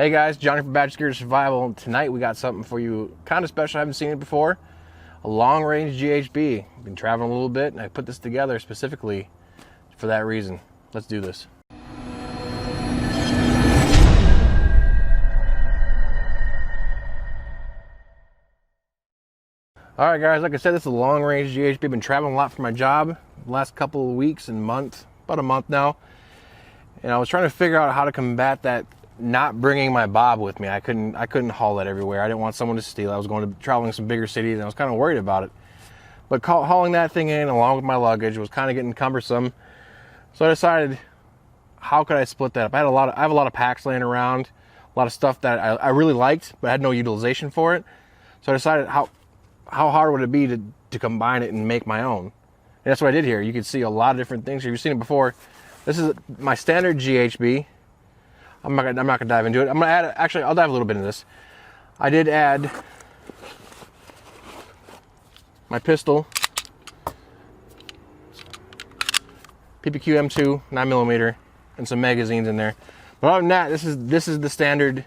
Hey guys, Johnny from Badger Gear Survival. Tonight we got something for you kind of special. I haven't seen it before. A long range GHB. I've been traveling a little bit and I put this together specifically for that reason. Let's do this. Alright guys, like I said, this is a long range GHB. I've been traveling a lot for my job the last couple of weeks and months, about a month now. And I was trying to figure out how to combat that not bringing my bob with me. I couldn't haul that everywhere. I didn't want someone to steal. I was going to traveling some bigger cities and I was kind of worried about it. But hauling that thing in along with my luggage was kind of getting cumbersome. So I decided, how could I split that up? I have a lot of packs laying around, a lot of stuff that I really liked, but I had no utilization for it. So I decided how hard would it be to combine it and make my own? And that's what I did here. You can see a lot of different things. If you've seen it before, this is my standard GHB. I'm not gonna dive into it. I'm gonna add, actually, I'll dive a little bit into this. I did add my pistol, PPQ M2 9mm, and some magazines in there. But other than that, this is the standard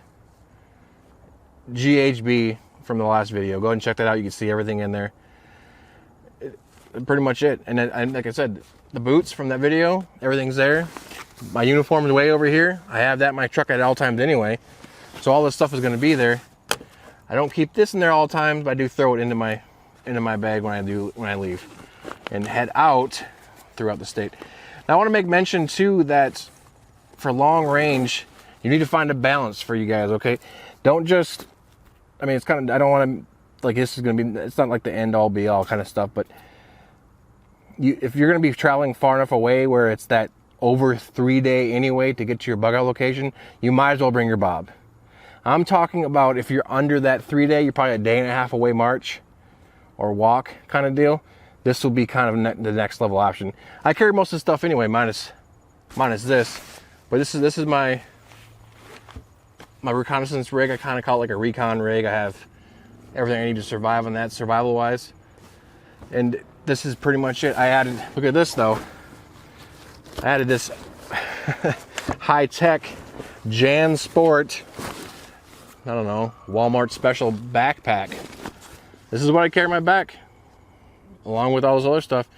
GHB from the last video. Go ahead and check that out. You can see everything in there. Pretty much it. And then, like I said, the boots from that video, everything's there. My uniform is way over here. I have that in my truck at all times anyway. So all this stuff is going to be there. I don't keep this in there all the time, but I do throw it into my bag when I leave and head out throughout the state. Now I want to make mention too that for long range, you need to find a balance for you guys, okay? Don't just, I mean, it's kind of, I don't want to, like, this is going to be, it's not like the end all be all kind of stuff, but if you're going to be traveling far enough away where it's that over 3 day anyway to get to your bug out location, you might as well bring your bob. I'm talking about if you're under that 3 day, you're probably a day and a half away march or walk kind of deal. This will be kind of the next level option. I carry most of the stuff anyway, minus this, but this is my reconnaissance rig. I kind of call it like a recon rig. I have everything I need to survive on that, survival wise. And this is pretty much it. I added, look at this though. I added this high-tech JanSport, I don't know, Walmart special backpack. This is what I carry in my back, along with all this other stuff.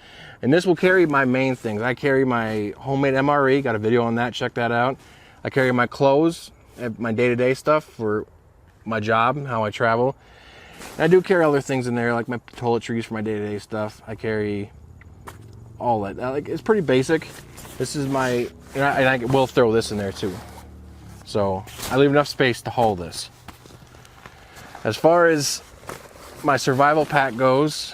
And this will carry my main things. I carry my homemade MRE, got a video on that, check that out. I carry my clothes, my day-to-day stuff for my job, how I travel. And I do carry other things in there, like my toiletries for my day-to-day stuff. I carry all that. Like, it's pretty basic. This is my, and I will throw this in there too. So I leave enough space to hold this. As far as my survival pack goes,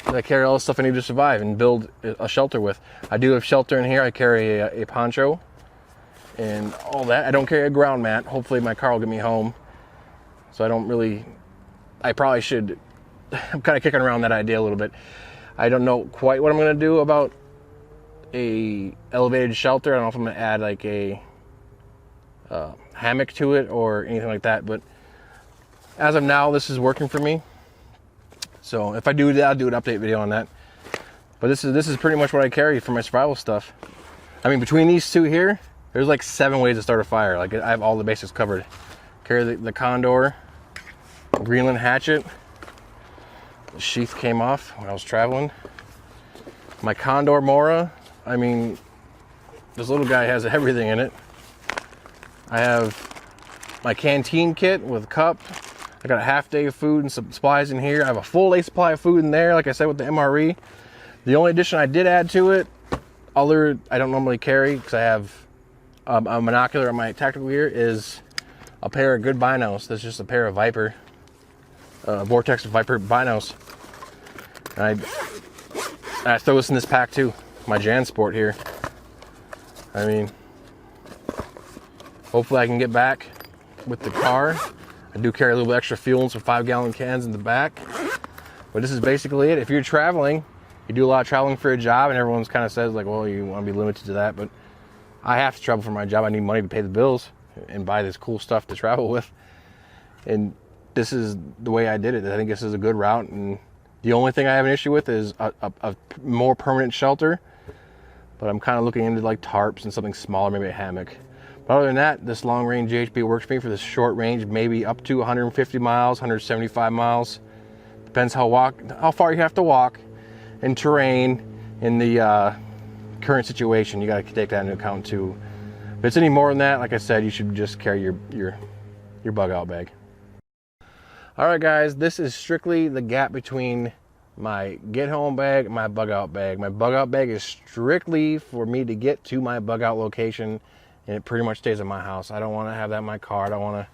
I carry all the stuff I need to survive and build a shelter with. I do have shelter in here. I carry a poncho and all that. I don't carry a ground mat. Hopefully my car will get me home. So I probably should, I'm kind of kicking around that idea a little bit. I don't know quite what I'm going to do about a elevated shelter. I don't know if I'm going to add like a hammock to it or anything like that, but as of now, this is working for me. So if I do that, I'll do an update video on that. But this is pretty much what I carry for my survival stuff. I mean, between these two here, there's like 7 ways to start a fire. Like, I have all the basics covered. Carry the Condor Greenland hatchet. The sheath came off when I was traveling. My Condor Mora. I mean, this little guy has everything in it. I have my canteen kit with cup. I got a half day of food and some supplies in here. I have a full day supply of food in there, like I said, with the MRE. The only addition I did add to it, I don't normally carry because I have a monocular on my tactical gear, is a pair of good binos. That's just a pair of Viper, Vortex Viper binos. And I throw this in this pack too, my JanSport here. I mean, hopefully I can get back with the car. I do carry a little bit extra fuel and some 5-gallon cans in the back. But this is basically it. If you're traveling, you do a lot of traveling for a job, and everyone's kind of says like, well, you want to be limited to that. But I have to travel for my job. I need money to pay the bills and buy this cool stuff to travel with. And this is the way I did it. I think this is a good route. And the only thing I have an issue with is a more permanent shelter. But I'm kind of looking into like tarps and something smaller, maybe a hammock. But other than that, this long range GHB works for me for this short range, maybe up to 150 miles, 175 miles. Depends how far you have to walk in terrain, in the current situation. You got to take that into account too. If it's any more than that, like I said, you should just carry your bug out bag. All right, guys, this is strictly the gap between my get home bag and my bug out bag. My bug out bag is strictly for me to get to my bug out location, and it pretty much stays in my house. I don't want to have that in my car. I don't want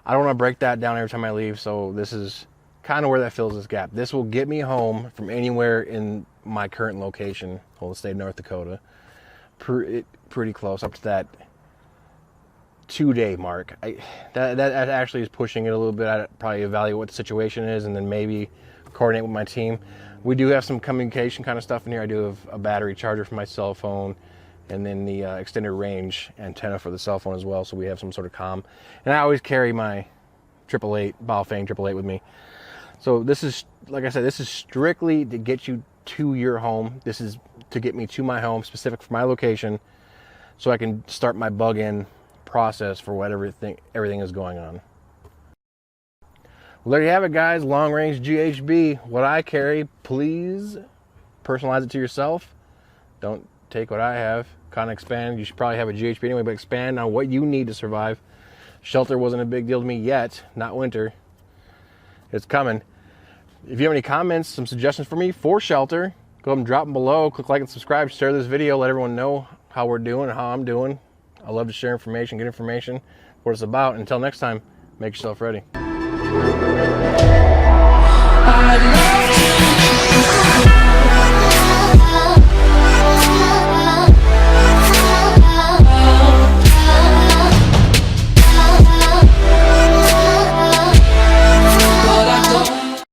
to break that down every time I leave. So this is kind of where that fills this gap. This will get me home from anywhere in my current location, whole state of North Dakota. Pretty close up to that 2-day mark. That actually is pushing it a little bit. I'd probably evaluate what the situation is and then maybe coordinate with my team. We do have some communication kind of stuff in here. I do have a battery charger for my cell phone, and then the extended range antenna for the cell phone as well, so we have some sort of comm. And I always carry my 888 Baofeng 888 with me. So this is, like I said, this is strictly to get you to your home. This is to get me to my home, specific for my location, so I can start my bug in process for whatever everything is going on. Well, there you have it, guys. Long range GHB. What I carry, please personalize it to yourself. Don't take what I have. Kind of expand. You should probably have a GHB anyway, but expand on what you need to survive. Shelter wasn't a big deal to me yet. Not winter. It's coming. If you have any comments, some suggestions for me for shelter, go ahead and drop them below. Click like and subscribe. Share this video. Let everyone know how we're doing and how I'm doing. I love to share information, good information, what it's about. Until next time, make yourself ready.